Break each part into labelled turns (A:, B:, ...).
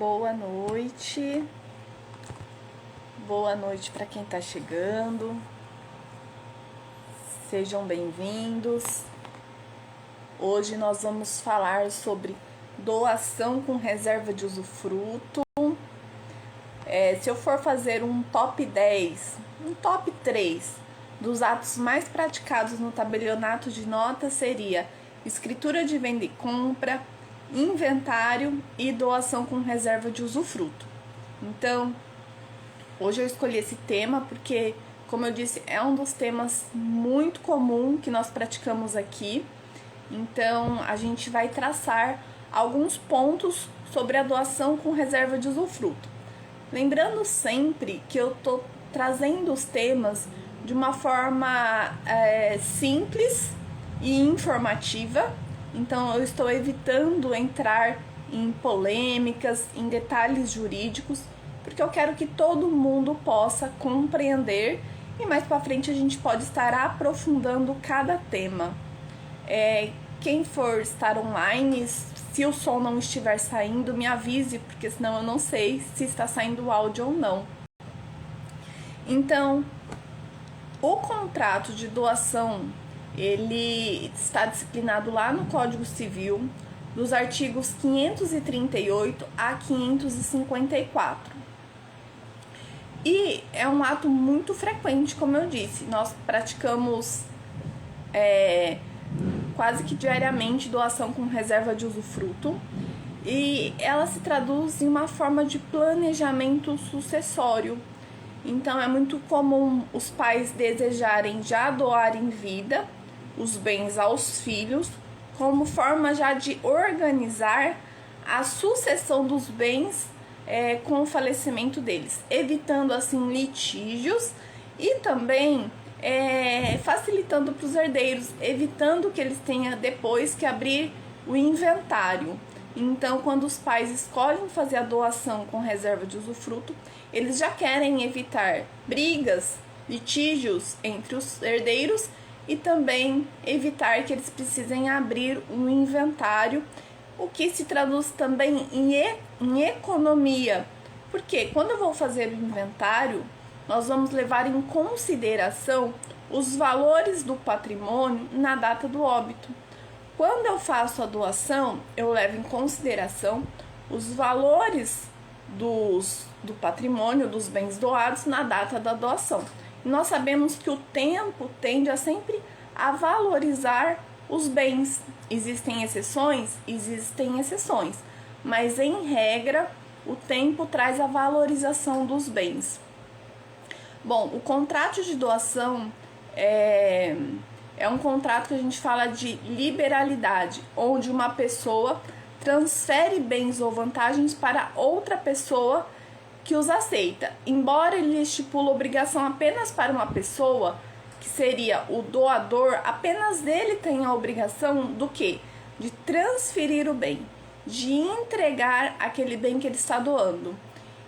A: Boa noite. Boa noite para quem está chegando. Sejam bem-vindos. Hoje nós vamos falar sobre doação com reserva de usufruto. Se eu for fazer um top 10, um top 3 dos atos mais praticados no tabelionato de notas, seria escritura de venda e compra, inventário e doação com reserva de usufruto. Então, hoje eu escolhi esse tema porque, como eu disse, é um dos temas muito comum que nós praticamos aqui. Então, a gente vai traçar alguns pontos sobre a doação com reserva de usufruto. Lembrando sempre que eu estou trazendo os temas de uma forma simples e informativa. Então, eu estou evitando entrar em polêmicas, em detalhes jurídicos, porque eu quero que todo mundo possa compreender e mais para frente a gente pode estar aprofundando cada tema. Quem for estar online, se o som não estiver saindo, me avise, porque senão eu não sei se está saindo o áudio ou não. Então, o contrato de doação, ele está disciplinado lá no Código Civil, dos artigos 538 a 554. E é um ato muito frequente, como eu disse. Nós praticamos quase que diariamente doação com reserva de usufruto. E ela se traduz em uma forma de planejamento sucessório. Então, é muito comum os pais desejarem já doar em vida os bens aos filhos, como forma já de organizar a sucessão dos bens com o falecimento deles, evitando assim litígios e também facilitando para os herdeiros, evitando que eles tenham depois que abrir o inventário. Então, quando os pais escolhem fazer a doação com reserva de usufruto, eles já querem evitar brigas, litígios entre os herdeiros e também evitar que eles precisem abrir um inventário, o que se traduz também em economia. Porque quando eu vou fazer o inventário, nós vamos levar em consideração os valores do patrimônio na data do óbito. Quando eu faço a doação, eu levo em consideração os valores do patrimônio, dos bens doados na data da doação. E nós sabemos que o tempo tende a sempre a valorizar os bens. Existem exceções? Existem exceções. Mas, em regra, o tempo traz a valorização dos bens. Bom, o contrato de doação é um contrato que a gente fala de liberalidade, onde uma pessoa transfere bens ou vantagens para outra pessoa que os aceita. Embora ele estipule obrigação apenas para uma pessoa, que seria o doador, apenas ele tem a obrigação do quê? De transferir o bem, de entregar aquele bem que ele está doando.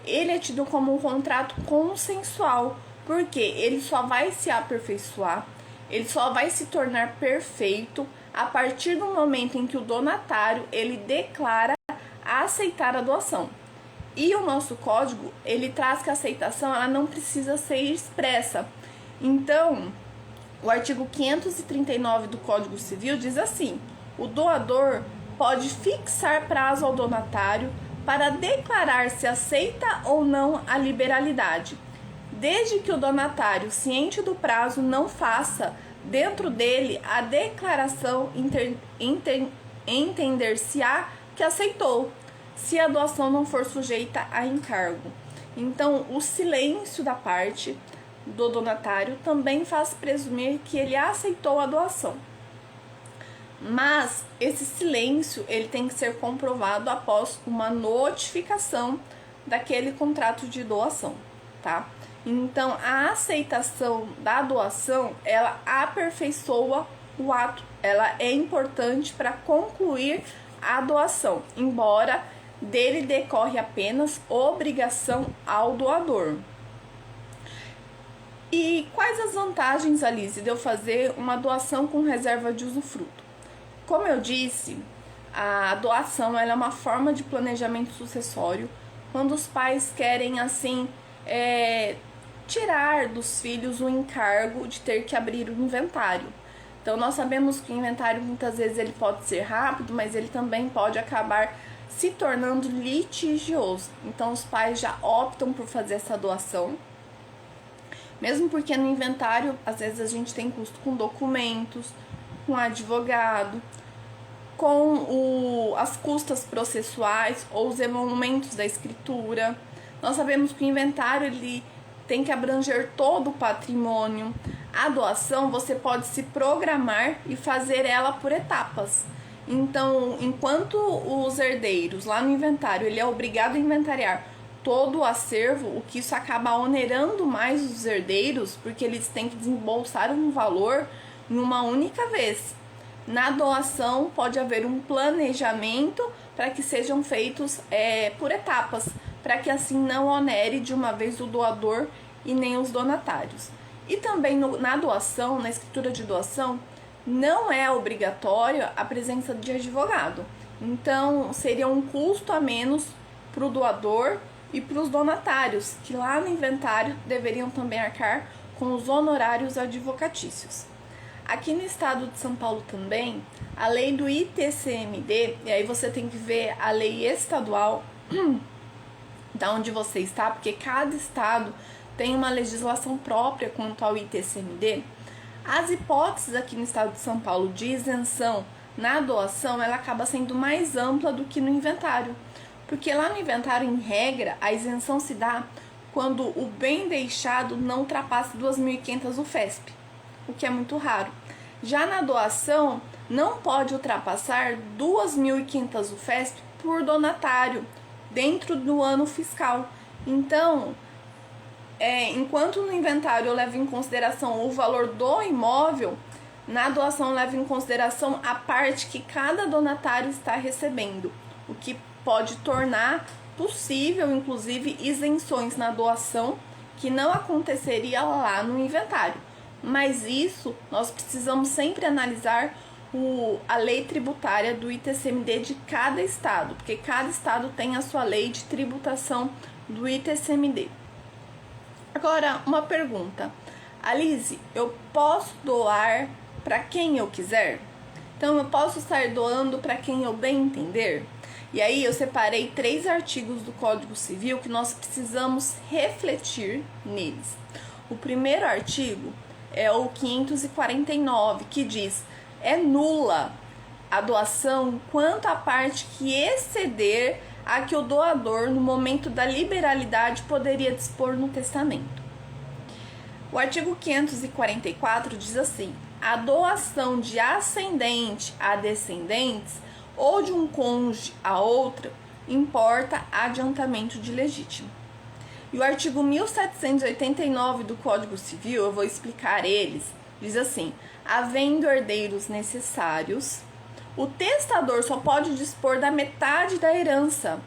A: Ele é tido como um contrato consensual, porque ele só vai se aperfeiçoar, ele só vai se tornar perfeito a partir do momento em que o donatário ele declara aceitar a doação. E o nosso código, ele traz que a aceitação ela não precisa ser expressa. Então, o artigo 539 do Código Civil diz assim: o doador pode fixar prazo ao donatário para declarar se aceita ou não a liberalidade, desde que o donatário, ciente do prazo, não faça dentro dele a declaração entender-se-á que aceitou, se a doação não for sujeita a encargo. Então, o silêncio da parte do donatário também faz presumir que ele aceitou a doação. Mas esse silêncio ele tem que ser comprovado após uma notificação daquele contrato de doação, tá? Então, a aceitação da doação, ela aperfeiçoa o ato. Ela é importante para concluir a doação, embora dele decorre apenas obrigação ao doador. E quais as vantagens, Alice, de eu fazer uma doação com reserva de usufruto? Como eu disse, a doação ela é uma forma de planejamento sucessório quando os pais querem, assim, tirar dos filhos o encargo de ter que abrir o inventário. Então, nós sabemos que o inventário, muitas vezes, ele pode ser rápido, mas ele também pode acabar se tornando litigioso. Então, os pais já optam por fazer essa doação. Mesmo porque no inventário, às vezes, a gente tem custo com documentos, com advogado, com as custas processuais ou os emolumentos da escritura. Nós sabemos que o inventário ele tem que abranger todo o patrimônio. A doação você pode se programar e fazer ela por etapas. Então, enquanto os herdeiros lá no inventário ele é obrigado a inventariar todo o acervo, o que isso acaba onerando mais os herdeiros, porque eles têm que desembolsar um valor em uma única vez. Na doação pode haver um planejamento para que sejam feitos por etapas, para que assim não onere de uma vez o doador e nem os donatários. E também na doação, na escritura de doação, não é obrigatório a presença de advogado. Então seria um custo a menos para o doador e para os donatários, que lá no inventário deveriam também arcar com os honorários advocatícios. Aqui no estado de São Paulo também, a lei do ITCMD, e aí você tem que ver a lei estadual da onde você está, porque cada estado tem uma legislação própria quanto ao ITCMD. As hipóteses aqui no estado de São Paulo de isenção na doação, ela acaba sendo mais ampla do que no inventário. Porque lá no inventário, em regra, a isenção se dá quando o bem deixado não ultrapasse 2.500 UFESP, o que é muito raro. Já na doação, não pode ultrapassar 2.500 UFESP por donatário, dentro do ano fiscal. Então, enquanto no inventário eu levo em consideração o valor do imóvel, na doação eu levo em consideração a parte que cada donatário está recebendo, o que pode tornar possível, inclusive, isenções na doação que não aconteceria lá no inventário. Mas isso nós precisamos sempre analisar a lei tributária do ITCMD de cada estado, porque cada estado tem a sua lei de tributação do ITCMD. Agora, uma pergunta. Alice, eu posso doar para quem eu quiser? Então, eu posso estar doando para quem eu bem entender? E aí, eu separei 3 artigos do Código Civil que nós precisamos refletir neles. O primeiro artigo é o 549, que diz: é nula a doação quanto à parte que exceder a que o doador, no momento da liberalidade, poderia dispor no testamento. O artigo 544 diz assim: a doação de ascendente a descendentes ou de um cônjuge a outra importa adiantamento de legítimo. E o artigo 1789 do Código Civil, eu vou explicar eles, diz assim: havendo herdeiros necessários, o testador só pode dispor da metade da herança.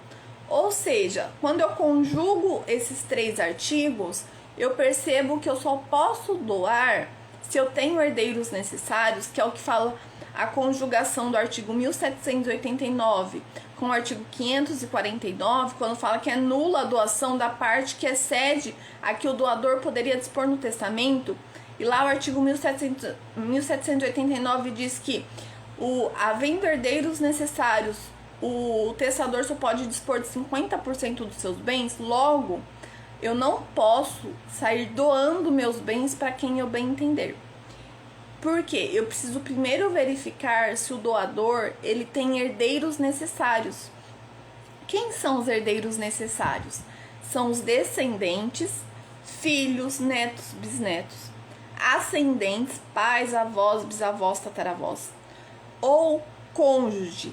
A: Ou seja, quando eu conjugo esses 3 artigos, eu percebo que eu só posso doar se eu tenho herdeiros necessários, que é o que fala a conjugação do artigo 1789 com o artigo 549, quando fala que é nula a doação da parte que excede a que o doador poderia dispor no testamento. E lá o artigo 1789 diz que, havendo herdeiros necessários, o testador só pode dispor de 50% dos seus bens. Logo, eu não posso sair doando meus bens para quem eu bem entender. Porque eu preciso primeiro verificar se o doador ele tem herdeiros necessários. Quem são os herdeiros necessários? São os descendentes, filhos, netos, bisnetos, ascendentes, pais, avós, bisavós, tataravós, ou cônjuge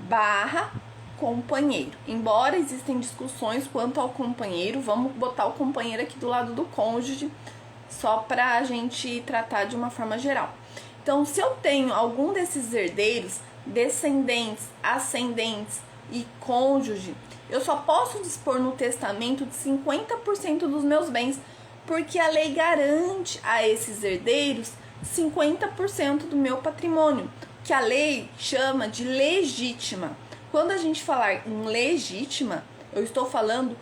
A: / companheiro. Embora existem discussões quanto ao companheiro, vamos botar o companheiro aqui do lado do cônjuge, só para a gente tratar de uma forma geral. Então, se eu tenho algum desses herdeiros, descendentes, ascendentes e cônjuge, eu só posso dispor no testamento de 50% dos meus bens, porque a lei garante a esses herdeiros 50% do meu patrimônio, que a lei chama de legítima. Quando a gente falar em legítima, Eu estou falando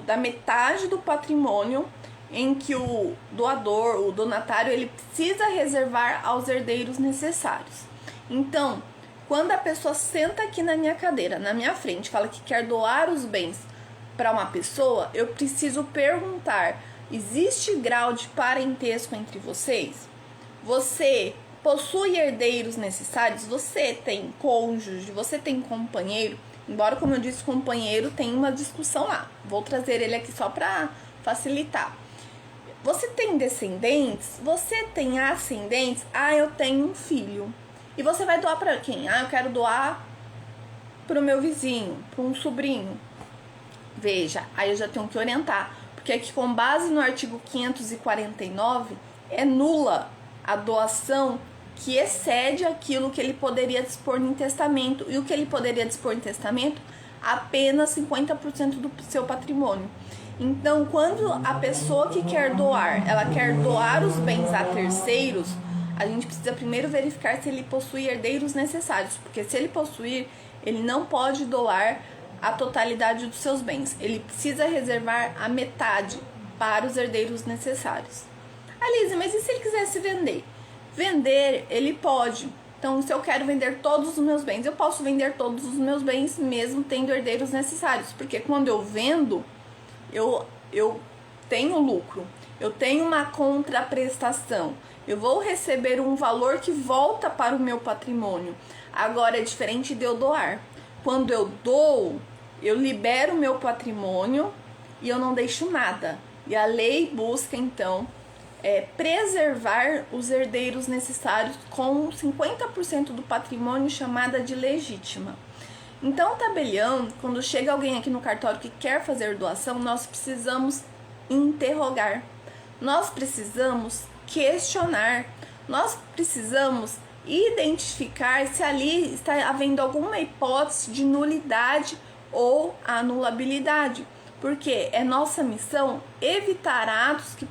A: da metade do patrimônio em que o doador, o donatário, ele precisa reservar aos herdeiros necessários. Então, quando a pessoa senta aqui na minha cadeira, na minha frente, fala que quer doar os bens para uma pessoa, eu preciso perguntar: existe grau de parentesco entre vocês? Você possui herdeiros necessários? Você tem cônjuge? Você tem companheiro? Embora, como eu disse, companheiro tem uma discussão lá. Vou trazer ele aqui só para facilitar. Você tem descendentes? Você tem ascendentes? Ah, eu tenho um filho. E você vai doar para quem? Ah, eu quero doar para o meu vizinho, para um sobrinho. Veja, aí eu já tenho que orientar, porque aqui, com base no artigo 549, é nula a doação que excede aquilo que ele poderia dispor em testamento. E o que ele poderia dispor em testamento? Apenas 50% do seu patrimônio. Então, quando a pessoa que quer doar, ela quer doar os bens a terceiros, a gente precisa primeiro verificar se ele possui herdeiros necessários, porque se ele possuir, ele não pode doar a totalidade dos seus bens. Ele precisa reservar a metade para os herdeiros necessários. Alice, mas e se ele quisesse vender? Vender, ele pode. Então, se eu quero vender todos os meus bens, eu posso vender todos os meus bens mesmo tendo herdeiros necessários, porque quando eu vendo, eu tenho lucro, eu tenho uma contraprestação, eu vou receber um valor que volta para o meu patrimônio. Agora é diferente de eu doar. Quando eu dou, eu libero o meu patrimônio e eu não deixo nada. E a lei busca, então, preservar os herdeiros necessários com 50% do patrimônio, chamada de legítima. Então, o tabelião, quando chega alguém aqui no cartório que quer fazer doação, nós precisamos interrogar, nós precisamos questionar, nós precisamos identificar se ali está havendo alguma hipótese de nulidade ou anulabilidade, porque é nossa missão evitar atos que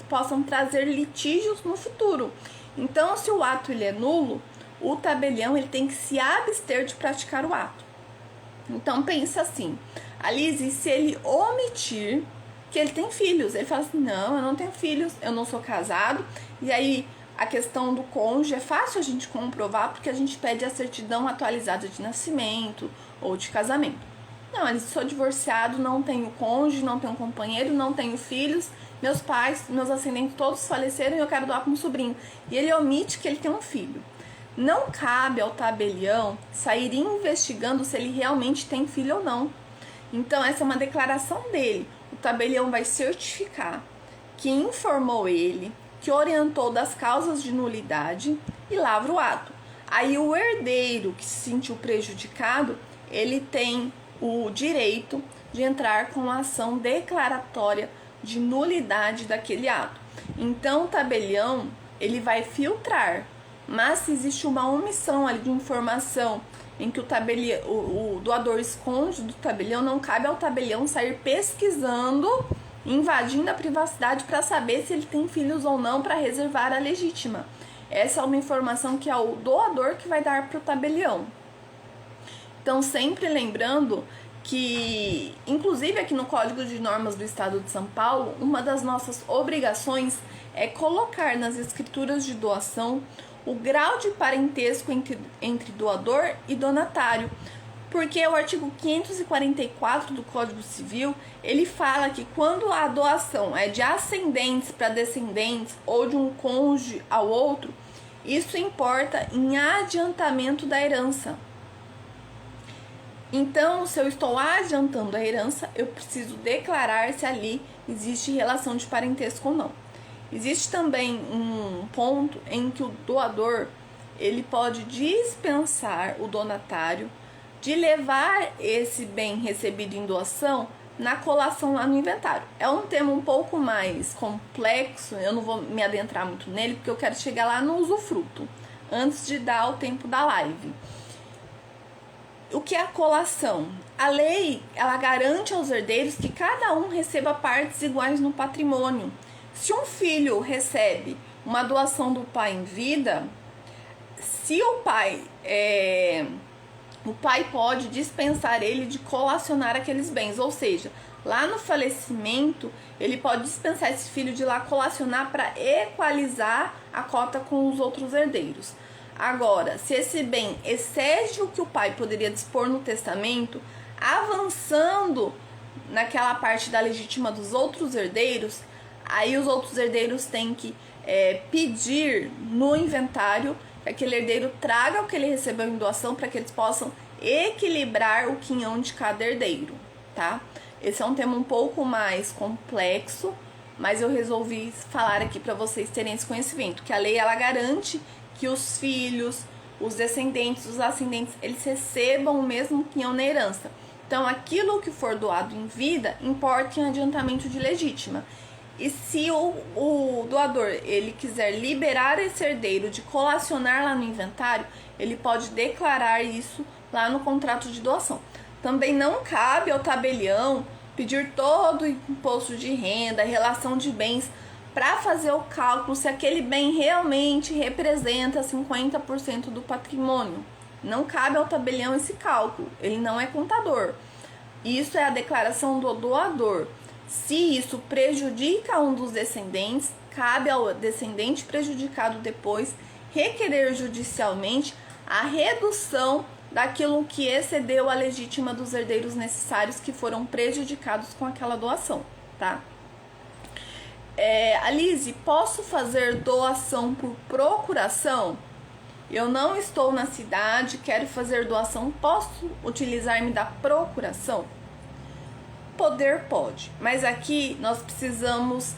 A: possam trazer litígios no futuro. Então, se o ato ele é nulo, o tabelião ele tem que se abster de praticar o ato. Então, pensa assim: Alice, se ele omitir que ele tem filhos, ele fala assim: não, eu não tenho filhos, eu não sou casado, e aí a questão do cônjuge é fácil a gente comprovar, porque a gente pede a certidão atualizada de nascimento ou de casamento. Não, Alice, sou divorciado, não tenho cônjuge, não tenho companheiro, não tenho filhos, meus pais, meus ascendentes todos faleceram e eu quero doar para um sobrinho. E ele omite que ele tem um filho. Não cabe ao tabelião sair investigando se ele realmente tem filho ou não. Então, essa é uma declaração dele. O tabelião vai certificar que informou ele, que orientou das causas de nulidade e lavra o ato. Aí o herdeiro que se sentiu prejudicado, ele tem o direito de entrar com a ação declaratória de nulidade daquele ato. Então, o tabelião, ele vai filtrar. Mas se existe uma omissão ali de informação em que o doador esconde do tabelião, não cabe ao tabelião sair pesquisando, invadindo a privacidade para saber se ele tem filhos ou não, para reservar a legítima. Essa é uma informação que é o doador que vai dar para o tabelião. Então, sempre lembrando que, inclusive aqui no Código de Normas do Estado de São Paulo, uma das nossas obrigações é colocar nas escrituras de doação o grau de parentesco entre doador e donatário, porque o artigo 544 do Código Civil, ele fala que quando a doação é de ascendentes para descendentes ou de um cônjuge ao outro, isso importa em adiantamento da herança. Então, se eu estou adiantando a herança, eu preciso declarar se ali existe relação de parentesco ou não. Existe também um ponto em que o doador ele pode dispensar o donatário de levar esse bem recebido em doação na colação lá no inventário. É um tema um pouco mais complexo, eu não vou me adentrar muito nele, porque eu quero chegar lá no usufruto, antes de dar o tempo da live. O que é a colação? A lei, ela garante aos herdeiros que cada um receba partes iguais no patrimônio. Se um filho recebe uma doação do pai em vida, se o pai o pai pode dispensar ele de colacionar aqueles bens, ou seja, lá no falecimento, ele pode dispensar esse filho de lá colacionar para equalizar a cota com os outros herdeiros. Agora, se esse bem excede o que o pai poderia dispor no testamento, avançando naquela parte da legítima dos outros herdeiros, aí os outros herdeiros têm que pedir no inventário que aquele herdeiro traga o que ele recebeu em doação para que eles possam equilibrar o quinhão de cada herdeiro, tá? Esse é um tema um pouco mais complexo, mas eu resolvi falar aqui para vocês terem esse conhecimento, que a lei ela garante que os filhos, os descendentes, os ascendentes, eles recebam o mesmo quinhão na herança. Então, aquilo que for doado em vida importa em adiantamento de legítima. E se o doador ele quiser liberar esse herdeiro de colacionar lá no inventário, ele pode declarar isso lá no contrato de doação. Também não cabe ao tabelião pedir todo o imposto de renda, relação de bens, para fazer o cálculo se aquele bem realmente representa 50% do patrimônio. Não cabe ao tabelião esse cálculo, ele não é contador. Isso é a declaração do doador. Se isso prejudica um dos descendentes, cabe ao descendente prejudicado depois requerer judicialmente a redução daquilo que excedeu a legítima dos herdeiros necessários que foram prejudicados com aquela doação, tá? Alice, posso fazer doação por procuração? Eu não estou na cidade, quero fazer doação, posso utilizar-me da procuração? Poder pode, mas aqui nós precisamos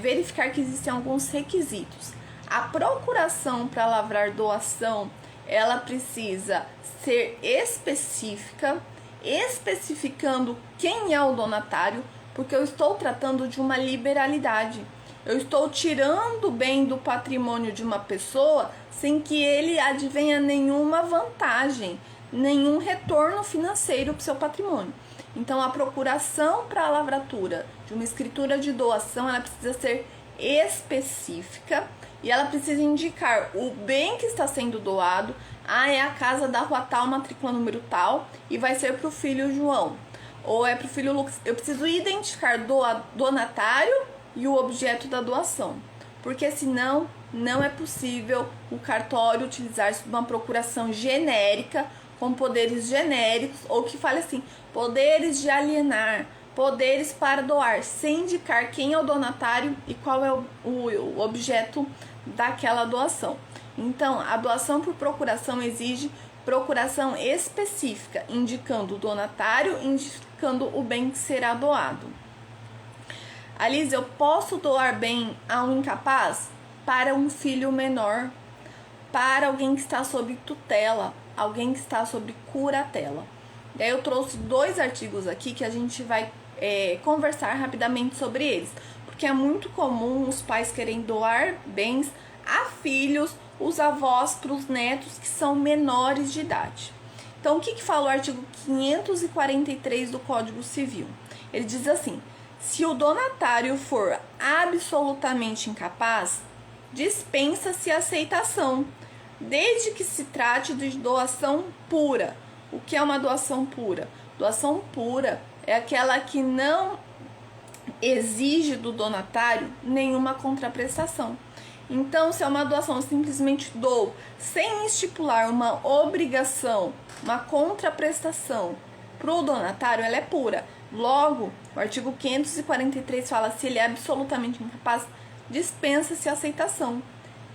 A: verificar que existem alguns requisitos. A procuração para lavrar doação, ela precisa ser específica, especificando quem é o donatário, porque eu estou tratando de uma liberalidade. Eu estou tirando o bem do patrimônio de uma pessoa sem que ele advenha nenhuma vantagem, nenhum retorno financeiro para o seu patrimônio. Então, a procuração para a lavratura de uma escritura de doação, ela precisa ser específica e ela precisa indicar o bem que está sendo doado. É a casa da rua tal, matrícula número tal, e vai ser para o filho João. Ou é para o filho Lucas. Eu preciso identificar donatário e o objeto da doação, porque senão não é possível o cartório utilizar-se de uma procuração genérica, com poderes genéricos, ou que fale assim, poderes de alienar, poderes para doar, sem indicar quem é o donatário e qual é o objeto daquela doação. Então, a doação por procuração exige procuração específica, indicando o donatário, indicando o bem que será doado. Alice, eu posso doar bem a um incapaz? Para um filho menor, para alguém que está sob tutela, alguém que está sob curatela. Daí eu trouxe 2 artigos aqui que a gente vai conversar rapidamente sobre eles, porque é muito comum os pais querem doar bens a filhos, os avós para os netos que são menores de idade. Então, o que fala o artigo 543 do Código Civil? Ele diz assim: se o donatário for absolutamente incapaz, dispensa-se a aceitação, desde que se trate de doação pura. O que é uma doação pura? Doação pura é aquela que não exige do donatário nenhuma contraprestação. Então, se é uma doação, eu simplesmente dou, sem estipular uma obrigação, uma contraprestação para o donatário, ela é pura. Logo, o artigo 543 fala: se ele é absolutamente incapaz, dispensa-se a aceitação.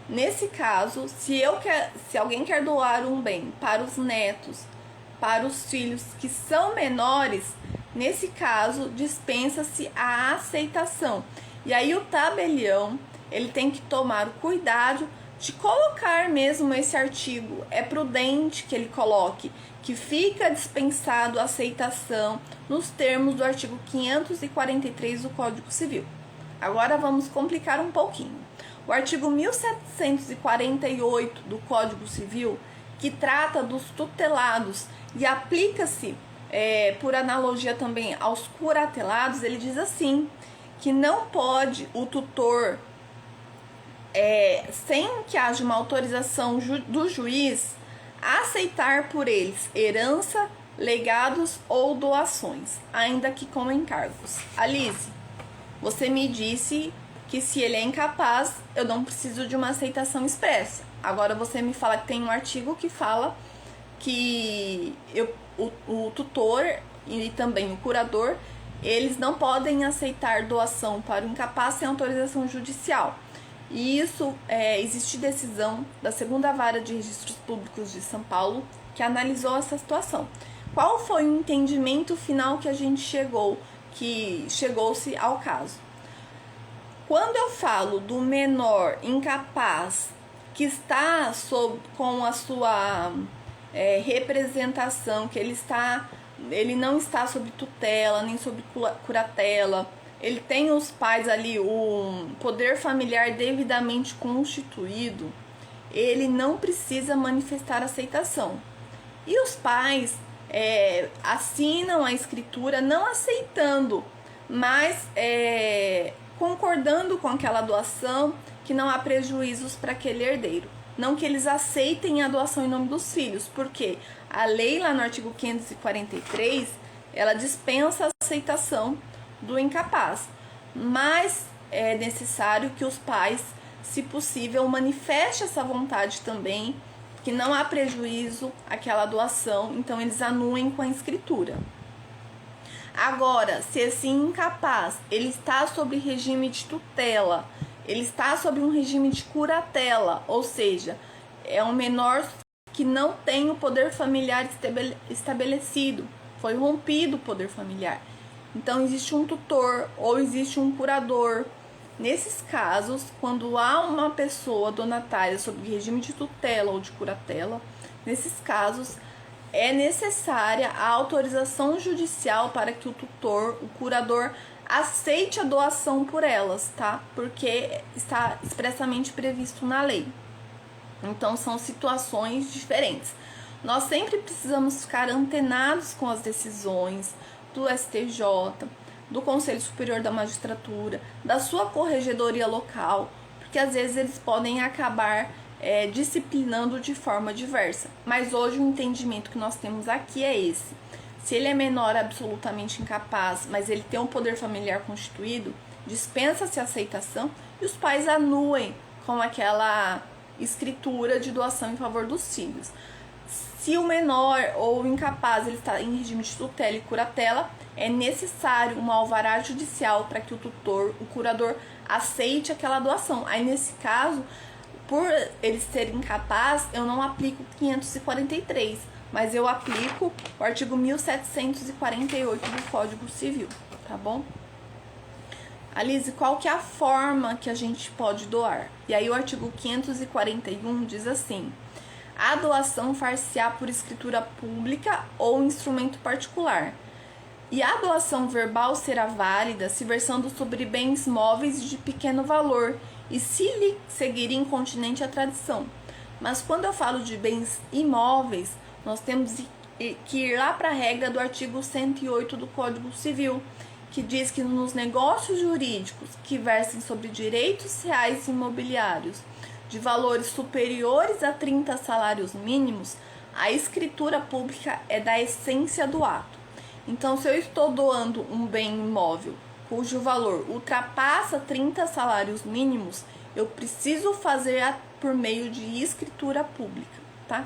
A: Nesse caso, se alguém quer doar um bem para os netos, para os filhos que são menores, nesse caso, dispensa-se a aceitação. E aí o tabelião, ele tem que tomar o cuidado de colocar mesmo esse artigo. É prudente que ele coloque que fica dispensado a aceitação nos termos do artigo 543 do Código Civil. Agora vamos complicar um pouquinho. O artigo 1748 do Código Civil, que trata dos tutelados e aplica-se, por analogia também, aos curatelados, ele diz assim, que não pode o tutor, sem que haja uma autorização do juiz, aceitar por eles herança, legados ou doações, ainda que com encargos. Alice, você me disse que se ele é incapaz, eu não preciso de uma aceitação expressa. Agora você me fala que tem um artigo que fala que o tutor e também o curador, eles não podem aceitar doação para o incapaz sem autorização judicial. E isso, existe decisão da segunda vara de registros públicos de São Paulo que analisou essa situação. Qual foi o entendimento final que a gente chegou-se ao caso? Quando eu falo do menor incapaz que está com a sua representação, que ele não está sob tutela, nem sob curatela, ele tem os pais ali, o poder familiar devidamente constituído, ele não precisa manifestar aceitação. E os pais assinam a escritura não aceitando, mas concordando com aquela doação, que não há prejuízos para aquele herdeiro. Não que eles aceitem a doação em nome dos filhos, porque a lei lá no artigo 543, ela dispensa a aceitação do incapaz, mas é necessário que os pais, se possível, manifestem essa vontade também, que não há prejuízo àquela doação, então eles anuem com a escritura. Agora, se esse incapaz, ele está sob regime de tutela, ele está sob um regime de curatela, ou seja, é um menor que não tem o poder familiar estabelecido, foi rompido o poder familiar. Então, existe um tutor ou existe um curador. Nesses casos, quando há uma pessoa donatária sob regime de tutela ou de curatela, nesses casos, é necessária a autorização judicial para que o tutor, o curador, aceite a doação por elas, tá? Porque está expressamente previsto na lei. Então, são situações diferentes. Nós sempre precisamos ficar antenados com as decisões do STJ, do Conselho Superior da Magistratura, da sua corregedoria local, porque às vezes eles podem acabar disciplinando de forma diversa. Mas hoje o entendimento que nós temos aqui é esse. Se ele é menor absolutamente incapaz, mas ele tem um poder familiar constituído, dispensa-se a aceitação e os pais anuem com aquela escritura de doação em favor dos filhos. Se o menor ou o incapaz ele está em regime de tutela e curatela, é necessário um alvará judicial para que o tutor, o curador, aceite aquela doação. Aí, nesse caso, por ele ser incapaz, eu não aplico 543, mas eu aplico o artigo 1748 do Código Civil, tá bom? Alice, qual que é a forma que a gente pode doar? E aí o artigo 541 diz assim: a doação far-se-á por escritura pública ou instrumento particular. E a doação verbal será válida se versando sobre bens móveis de pequeno valor e se lhe seguir incontinente a tradição. Mas quando eu falo de bens imóveis, nós temos que ir lá para a regra do artigo 108 do Código Civil, que diz que nos negócios jurídicos que versem sobre direitos reais imobiliários de valores superiores a 30 salários mínimos, a escritura pública é da essência do ato. Então, se eu estou doando um bem imóvel cujo valor ultrapassa 30 salários mínimos, eu preciso fazer por meio de escritura pública, tá?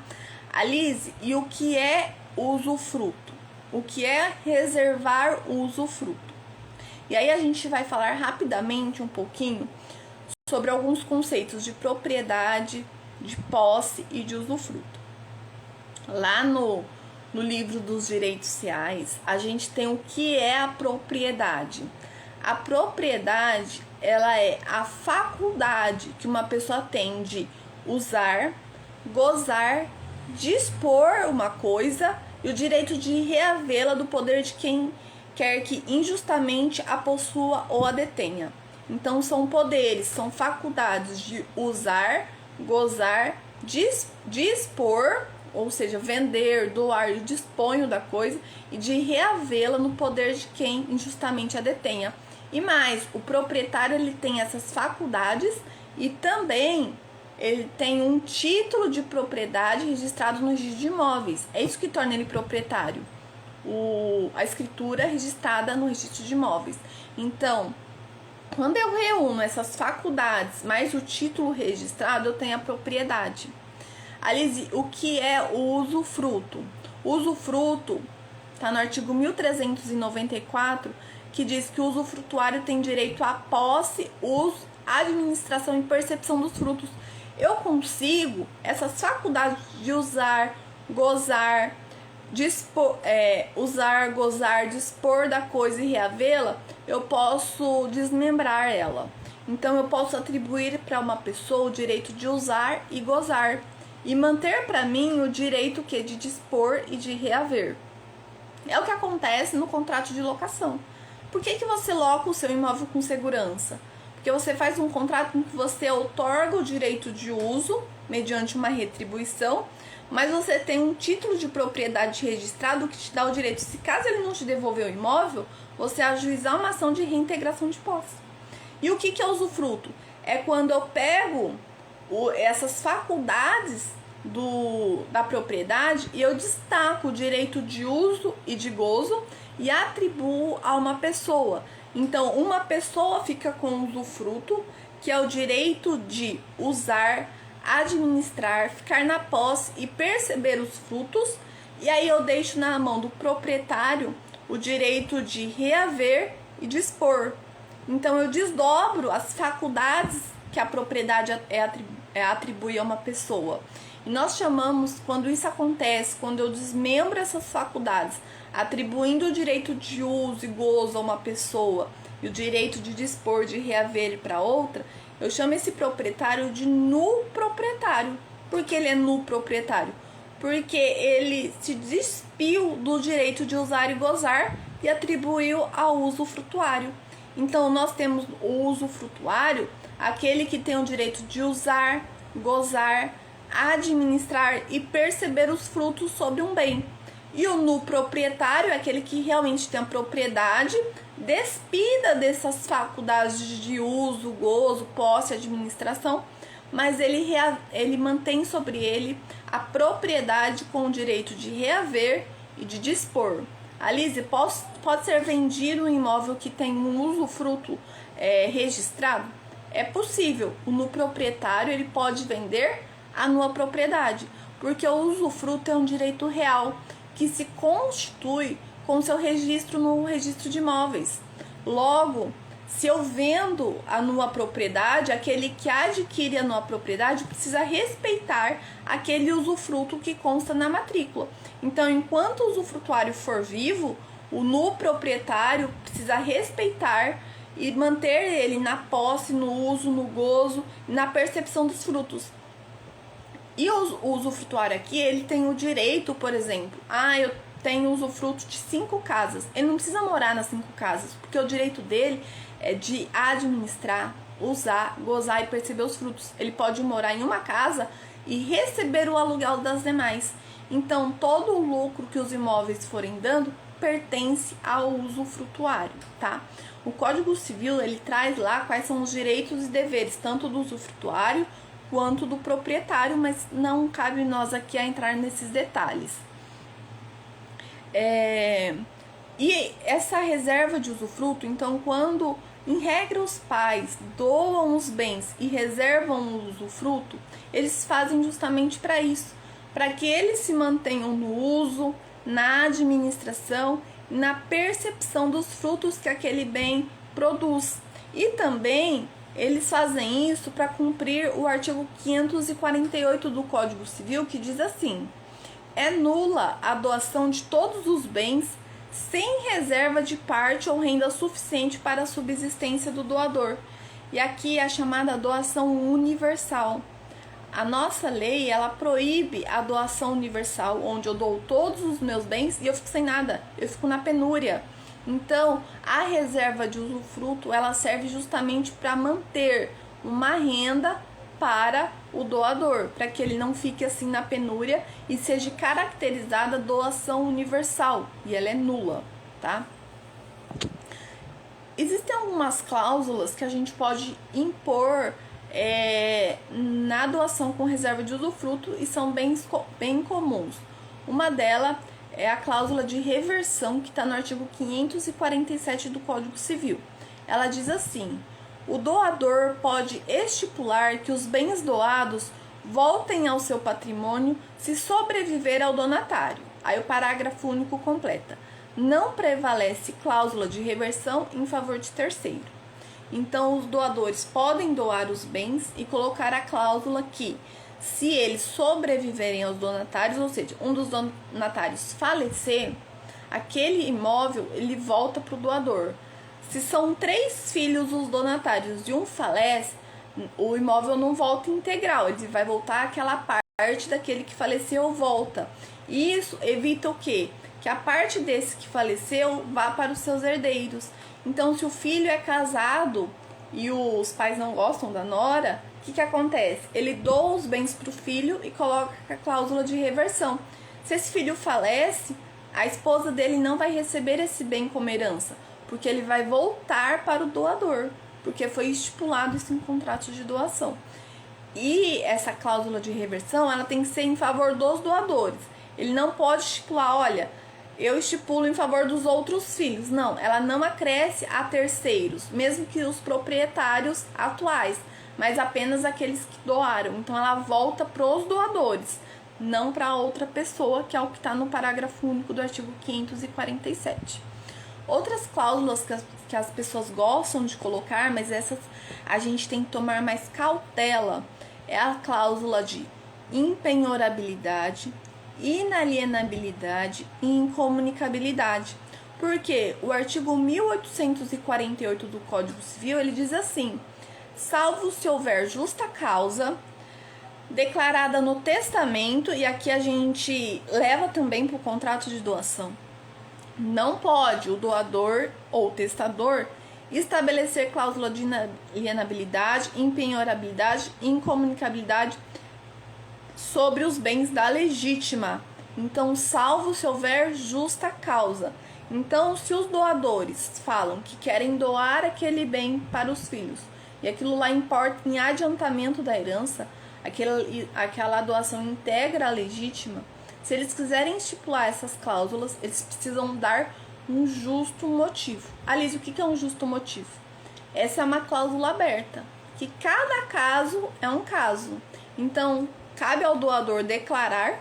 A: Alice, e o que é usufruto? O que é reservar o usufruto? E aí a gente vai falar rapidamente um pouquinho sobre alguns conceitos de propriedade, de posse e de usufruto. Lá no livro dos direitos reais, a gente tem o que é a propriedade. A propriedade, ela é a faculdade que uma pessoa tem de usar, gozar, dispor uma coisa e o direito de reavê-la do poder de quem quer que injustamente a possua ou a detenha. Então, são poderes, são faculdades de usar, gozar, dispor, ou seja, vender, doar e disponho da coisa, e de reavê-la no poder de quem injustamente a detenha. E mais, o proprietário ele tem essas faculdades e também ele tem um título de propriedade registrado no registro de imóveis. É isso que torna ele proprietário. A escritura registrada no registro de imóveis. Então, quando eu reúno essas faculdades mais o título registrado, eu tenho a propriedade. Aliás, o que é o usufruto? O usufruto está no artigo 1394, que diz que o usufrutuário tem direito à posse, uso, administração e percepção dos frutos. Eu consigo essas faculdades de usar, gozar, dispor, usar, gozar, dispor da coisa e reavê-la, eu posso desmembrar ela. Então eu posso atribuir para uma pessoa o direito de usar e gozar e manter para mim o direito de dispor e de reaver. É o que acontece no contrato de locação. Por que você loca o seu imóvel com segurança? Porque você faz um contrato em que você outorga o direito de uso mediante uma retribuição, mas você tem um título de propriedade registrado que te dá o direito, se caso ele não te devolver o imóvel, você ajuizar uma ação de reintegração de posse. E o que é usufruto? É quando eu pego essas faculdades da propriedade e eu destaco o direito de uso e de gozo e atribuo a uma pessoa. Então, uma pessoa fica com o usufruto, que é o direito de usar, administrar, ficar na posse e perceber os frutos, e aí eu deixo na mão do proprietário o direito de reaver e dispor. Então, eu desdobro as faculdades que a propriedade atribui a uma pessoa. E nós chamamos, quando isso acontece, quando eu desmembro essas faculdades, atribuindo o direito de uso e gozo a uma pessoa e o direito de dispor, de reaver para outra, eu chamo esse proprietário de nuproprietário. Por que ele é nuproprietário? Porque ele se despiu do direito de usar e gozar e atribuiu ao usufrutuário. Então, nós temos o usufrutuário, aquele que tem o direito de usar, gozar, administrar e perceber os frutos sobre um bem. E o nuproprietário é aquele que realmente tem a propriedade despida dessas faculdades de uso, gozo, posse, administração, mas ele mantém sobre ele a propriedade com o direito de reaver e de dispor. Alice, pode ser vendido um imóvel que tem um usufruto registrado? É possível. O nuproprietário ele pode vender a nua propriedade, porque o usufruto é um direito real que se constitui com seu registro no registro de imóveis. Logo, se eu vendo a nua propriedade, aquele que adquire a nua propriedade precisa respeitar aquele usufruto que consta na matrícula. Então, enquanto o usufrutuário for vivo, o nuproprietário precisa respeitar e manter ele na posse, no uso, no gozo, na percepção dos frutos. E o usufrutuário aqui, ele tem o direito, por exemplo, eu tenho usufruto de 5 casas. Ele não precisa morar nas 5 casas, porque o direito dele é de administrar, usar, gozar e perceber os frutos. Ele pode morar em uma casa e receber o aluguel das demais. Então, todo o lucro que os imóveis forem dando pertence ao usufrutuário, tá? O Código Civil, ele traz lá quais são os direitos e deveres, tanto do usufrutuário quanto do proprietário, mas não cabe nós aqui a entrar nesses detalhes. E essa reserva de usufruto, então, quando em regra os pais doam os bens e reservam o usufruto, eles fazem justamente para isso, para que eles se mantenham no uso, na administração, na percepção dos frutos que aquele bem produz. E também eles fazem isso para cumprir o artigo 548 do Código Civil, que diz assim: é nula a doação de todos os bens sem reserva de parte ou renda suficiente para a subsistência do doador. E aqui é a chamada doação universal. A nossa lei, ela proíbe a doação universal, onde eu dou todos os meus bens e eu fico sem nada, eu fico na penúria. Então, a reserva de usufruto, ela serve justamente para manter uma renda para o doador, para que ele não fique assim na penúria e seja caracterizada doação universal, e ela é nula, tá? Existem algumas cláusulas que a gente pode impor na doação com reserva de usufruto e são bem comuns. Uma delas é a cláusula de reversão que está no artigo 547 do Código Civil. Ela diz assim: o doador pode estipular que os bens doados voltem ao seu patrimônio se sobreviver ao donatário. Aí o parágrafo único completa: não prevalece cláusula de reversão em favor de terceiro. Então, os doadores podem doar os bens e colocar a cláusula que, se eles sobreviverem aos donatários, ou seja, um dos donatários falecer, aquele imóvel ele volta para o doador. Se são 3 filhos os donatários e um falece, o imóvel não volta integral, ele vai voltar aquela parte daquele que faleceu volta. E isso evita o quê? Que a parte desse que faleceu vá para os seus herdeiros. Então, se o filho é casado e os pais não gostam da nora, o que acontece? Ele doa os bens para o filho e coloca a cláusula de reversão. Se esse filho falece, a esposa dele não vai receber esse bem como herança, porque ele vai voltar para o doador, porque foi estipulado isso em contrato de doação. E essa cláusula de reversão, ela tem que ser em favor dos doadores. Ele não pode estipular, olha, eu estipulo em favor dos outros filhos. Não, ela não acresce a terceiros, mesmo que os proprietários atuais, mas apenas aqueles que doaram. Então ela volta para os doadores, não para outra pessoa, que é o que está no parágrafo único do artigo 547. Outras cláusulas que as pessoas gostam de colocar, mas essas a gente tem que tomar mais cautela, é a cláusula de impenhorabilidade, inalienabilidade e incomunicabilidade. Porque o artigo 1848 do Código Civil, ele diz assim: salvo se houver justa causa declarada no testamento, e aqui a gente leva também para o contrato de doação. Não pode o doador ou testador estabelecer cláusula de inalienabilidade, impenhorabilidade e incomunicabilidade sobre os bens da legítima. Então, salvo se houver justa causa. Então, se os doadores falam que querem doar aquele bem para os filhos e aquilo lá importa em adiantamento da herança, aquela doação integra a legítima, se eles quiserem estipular essas cláusulas, eles precisam dar um justo motivo. Aliás, o que é um justo motivo? Essa é uma cláusula aberta, que cada caso é um caso. Então, cabe ao doador declarar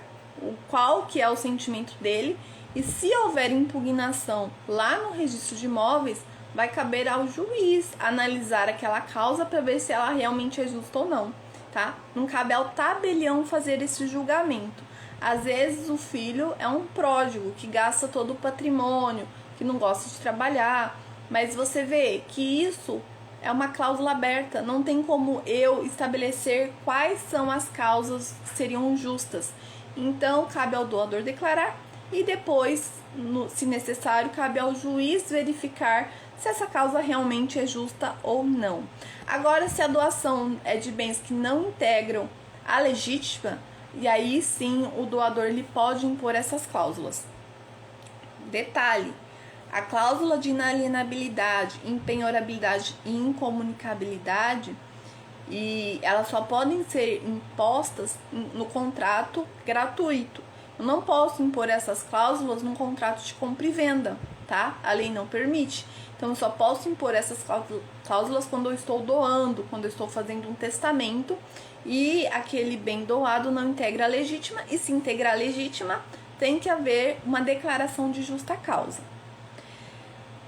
A: qual que é o sentimento dele, e se houver impugnação lá no registro de imóveis, vai caber ao juiz analisar aquela causa para ver se ela realmente é justa ou não, tá? Não cabe ao tabelião fazer esse julgamento. Às vezes o filho é um pródigo que gasta todo o patrimônio, que não gosta de trabalhar, mas você vê que isso é uma cláusula aberta, não tem como eu estabelecer quais são as causas que seriam justas. Então, cabe ao doador declarar e depois, se necessário, cabe ao juiz verificar se essa causa realmente é justa ou não. Agora, se a doação é de bens que não integram a legítima, e aí sim o doador ele pode impor essas cláusulas. Detalhe: a cláusula de inalienabilidade, impenhorabilidade e incomunicabilidade, e elas só podem ser impostas no contrato gratuito. Eu não posso impor essas cláusulas num contrato de compra e venda, tá? A lei não permite. Então eu só posso impor essas cláusulas quando eu estou doando, quando eu estou fazendo um testamento e aquele bem doado não integra a legítima, e se integrar a legítima, tem que haver uma declaração de justa causa.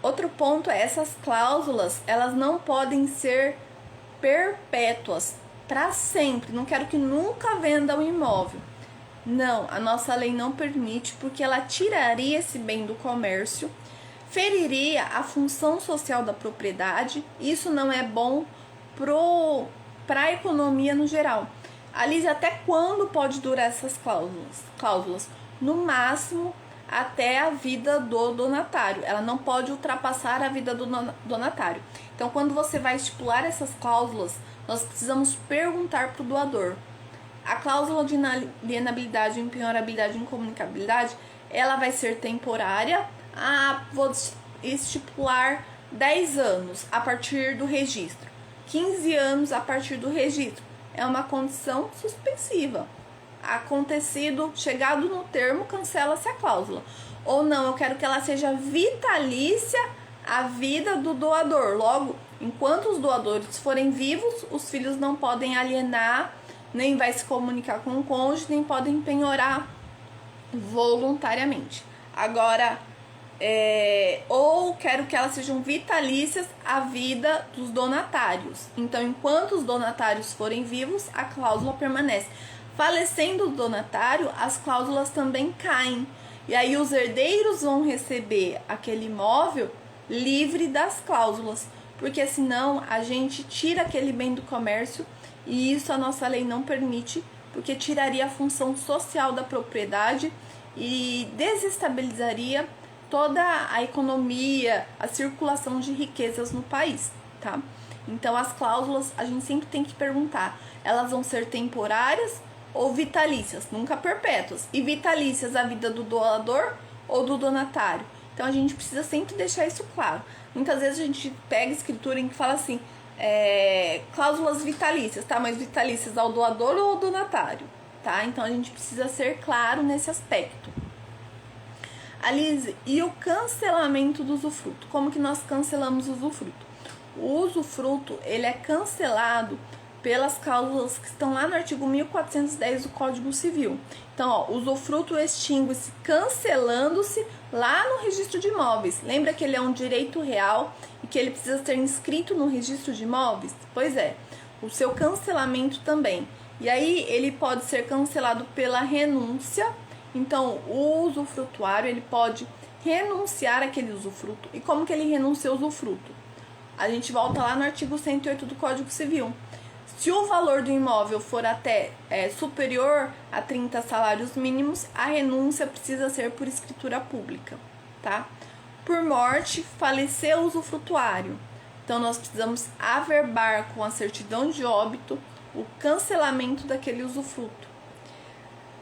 A: Outro ponto é, essas cláusulas, elas não podem ser perpétuas, para sempre. Não quero que nunca venda o imóvel. Não, a nossa lei não permite, porque ela tiraria esse bem do comércio, feriria a função social da propriedade, isso não é bom para a economia no geral. Aliás, até quando pode durar essas cláusulas? No máximo, até a vida do donatário. Ela não pode ultrapassar a vida do donatário. Então, quando você vai estipular essas cláusulas, nós precisamos perguntar para o doador: a cláusula de inalienabilidade, impenhorabilidade e incomunicabilidade, ela vai ser temporária? Vou estipular 10 anos a partir do registro. 15 anos a partir do registro. É uma condição suspensiva. Acontecido, chegado no termo, cancela-se a cláusula. Ou não, eu quero que ela seja vitalícia a vida do doador. Logo, enquanto os doadores forem vivos, os filhos não podem alienar, nem vai se comunicar com o cônjuge, nem podem penhorar voluntariamente. Agora, ou quero que elas sejam vitalícias à vida dos donatários. Então, enquanto os donatários forem vivos, a cláusula permanece. Falecendo o donatário, as cláusulas também caem. E aí os herdeiros vão receber aquele imóvel livre das cláusulas, porque senão a gente tira aquele bem do comércio e isso a nossa lei não permite, porque tiraria a função social da propriedade e desestabilizaria toda a economia, a circulação de riquezas no país, tá? Então as cláusulas a gente sempre tem que perguntar, elas vão ser temporárias ou vitalícias, nunca perpétuas, e vitalícias a vida do doador ou do donatário. Então a gente precisa sempre deixar isso claro. Muitas vezes a gente pega escritura em que fala assim, cláusulas vitalícias, tá? Mas vitalícias ao doador ou ao donatário, tá? Então a gente precisa ser claro nesse aspecto. Alice, e o cancelamento do usufruto? Como que nós cancelamos o usufruto? O usufruto, ele é cancelado pelas cláusulas que estão lá no artigo 1410 do Código Civil. Então, ó, o usufruto extingue-se cancelando-se lá no registro de imóveis. Lembra que ele é um direito real e que ele precisa ser inscrito no registro de imóveis? Pois é, o seu cancelamento também. E aí, ele pode ser cancelado pela renúncia. Então, o usufrutuário, ele pode renunciar àquele usufruto. E como que ele renuncia ao usufruto? A gente volta lá no artigo 108 do Código Civil. Se o valor do imóvel for até superior a 30 salários mínimos, a renúncia precisa ser por escritura pública, tá? Por morte, faleceu o usufrutuário. Então, nós precisamos averbar com a certidão de óbito o cancelamento daquele usufruto.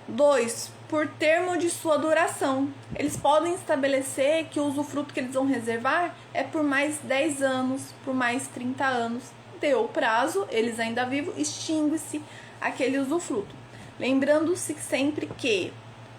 A: 2. Por termo de sua duração. Eles podem estabelecer que o usufruto que eles vão reservar é por mais 10 anos, por mais 30 anos. Deu o prazo, eles ainda vivos, extingue-se aquele usufruto. Lembrando-se sempre que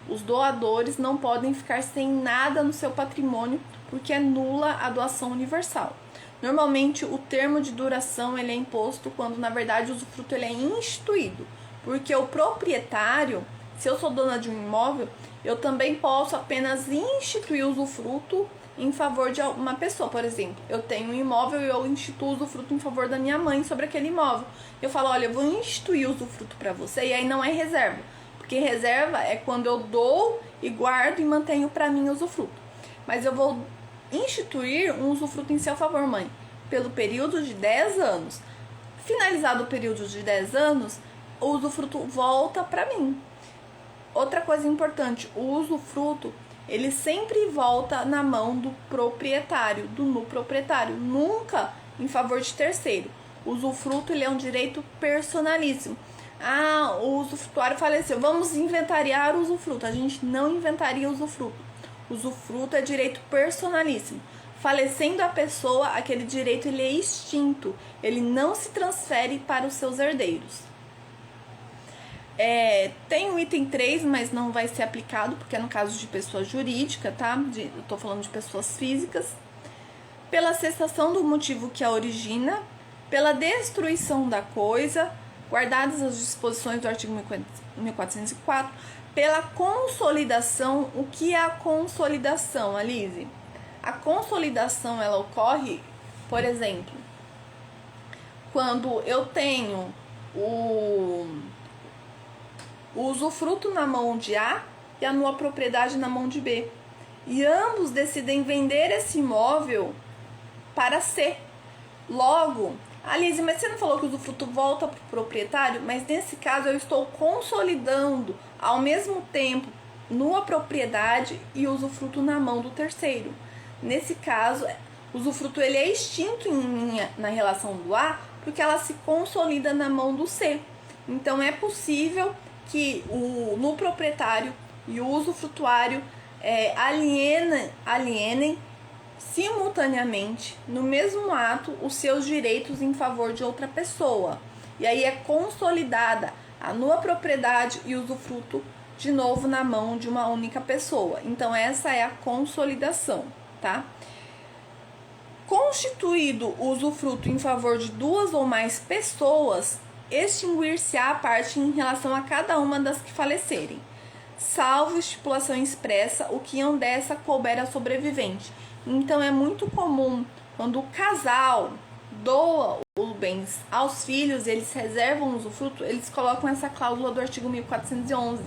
A: os doadores não podem ficar sem nada no seu patrimônio, porque é nula a doação universal. Normalmente, o termo de duração ele é imposto quando, na verdade, o usufruto ele é instituído, porque o proprietário, se eu sou dona de um imóvel, eu também posso apenas instituir o usufruto em favor de uma pessoa. Por exemplo, eu tenho um imóvel e eu instituo o usufruto em favor da minha mãe sobre aquele imóvel. Eu falo, olha, eu vou instituir o usufruto para você, e aí não é reserva, porque reserva é quando eu dou e guardo e mantenho para mim o usufruto. Mas eu vou instituir um usufruto em seu favor, mãe, pelo período de 10 anos. Finalizado o período de 10 anos, o usufruto volta para mim. Outra coisa importante, o usufruto ele sempre volta na mão do proprietário, do proprietário, nunca em favor de terceiro. O usufruto ele é um direito personalíssimo. Ah, o usufrutuário faleceu, vamos inventariar o usufruto. A gente não inventaria o usufruto. O usufruto é direito personalíssimo. Falecendo a pessoa, aquele direito ele é extinto, ele não se transfere para os seus herdeiros. Tem o item 3, mas não vai ser aplicado, porque é no caso de pessoa jurídica, tá? Eu tô falando de pessoas físicas. Pela cessação do motivo que a origina, pela destruição da coisa, guardadas as disposições do artigo 1404, pela consolidação. O que é a consolidação, Alice? A consolidação, ela ocorre, por exemplo, quando eu tenho o usufruto na mão de A e a nua propriedade na mão de B. E ambos decidem vender esse imóvel para C. Logo, Alice, mas você não falou que o usufruto volta para o proprietário? Mas nesse caso eu estou consolidando ao mesmo tempo nua propriedade e usufruto na mão do terceiro. Nesse caso, o usufruto ele é extinto na relação do A porque ela se consolida na mão do C. Então é possível que no proprietário e o usufrutuário alienem simultaneamente, no mesmo ato, os seus direitos em favor de outra pessoa. E aí é consolidada a nua propriedade e usufruto de novo na mão de uma única pessoa. Então essa é a consolidação, tá? Constituído o usufruto em favor de duas ou mais pessoas, extinguir-se-á a parte em relação a cada uma das que falecerem, salvo estipulação expressa, o que em dessa couber a sobrevivente. Então é muito comum quando o casal doa os bens aos filhos, eles reservam o usufruto, eles colocam essa cláusula do artigo 1411,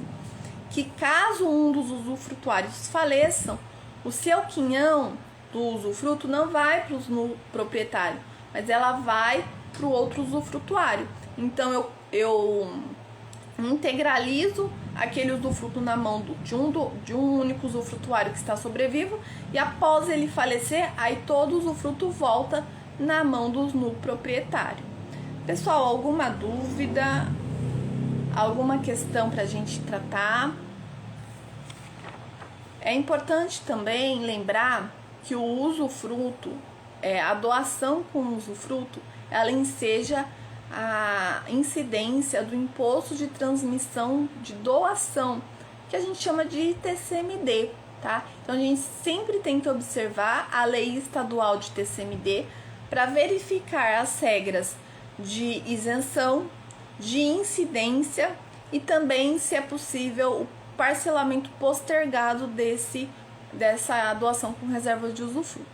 A: que caso um dos usufrutuários faleçam, o seu quinhão do usufruto não vai para o proprietário, mas ela vai para o outro usufrutuário. Então eu integralizo aquele usufruto na mão de um único usufrutuário que está sobrevivo, e após ele falecer, aí todo o usufruto volta na mão do proprietário. Pessoal, alguma dúvida? Alguma questão para a gente tratar? É importante também lembrar que o usufruto, a doação com usufruto, ela enseja a incidência do imposto de transmissão de doação, que a gente chama de ITCMD, tá? Então a gente sempre tem que observar a lei estadual de ITCMD para verificar as regras de isenção, de incidência e também, se é possível, o parcelamento postergado dessa doação com reserva de usufruto.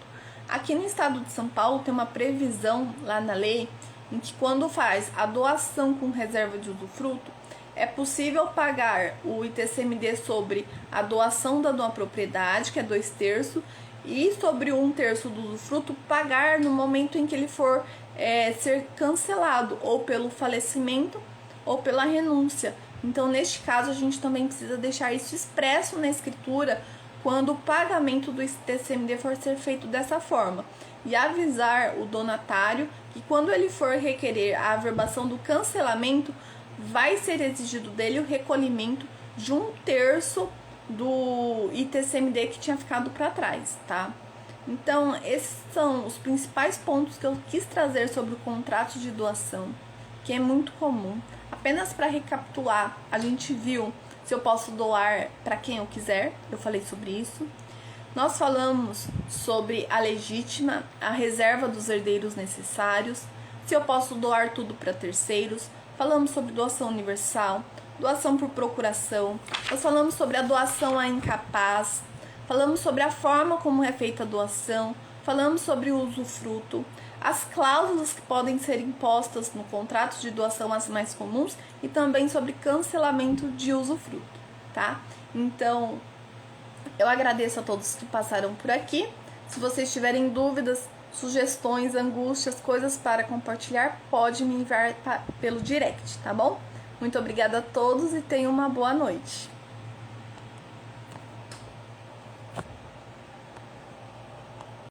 A: Aqui no estado de São Paulo tem uma previsão lá na lei em que quando faz a doação com reserva de usufruto, é possível pagar o ITCMD sobre a doação da nova propriedade, que é 2/3, e sobre 1/3 do usufruto pagar no momento em que ele for ser cancelado, ou pelo falecimento ou pela renúncia. Então, neste caso, a gente também precisa deixar isso expresso na escritura quando o pagamento do ITCMD for ser feito dessa forma, e avisar o donatário que quando ele for requerer a averbação do cancelamento, vai ser exigido dele o recolhimento de 1/3 do ITCMD que tinha ficado para trás, tá? Então, esses são os principais pontos que eu quis trazer sobre o contrato de doação, que é muito comum. Apenas para recapitular, a gente viu se eu posso doar para quem eu quiser, eu falei sobre isso. Nós falamos sobre a legítima, a reserva dos herdeiros necessários, se eu posso doar tudo para terceiros. Falamos sobre doação universal, doação por procuração. Nós falamos sobre a doação a incapaz. Falamos sobre a forma como é feita a doação. Falamos sobre o usufruto, as cláusulas que podem ser impostas no contrato de doação, as mais comuns, e também sobre cancelamento de usufruto, tá? Então, eu agradeço a todos que passaram por aqui. Se vocês tiverem dúvidas, sugestões, angústias, coisas para compartilhar, pode me enviar pelo direct, tá bom? Muito obrigada a todos e tenham uma boa noite.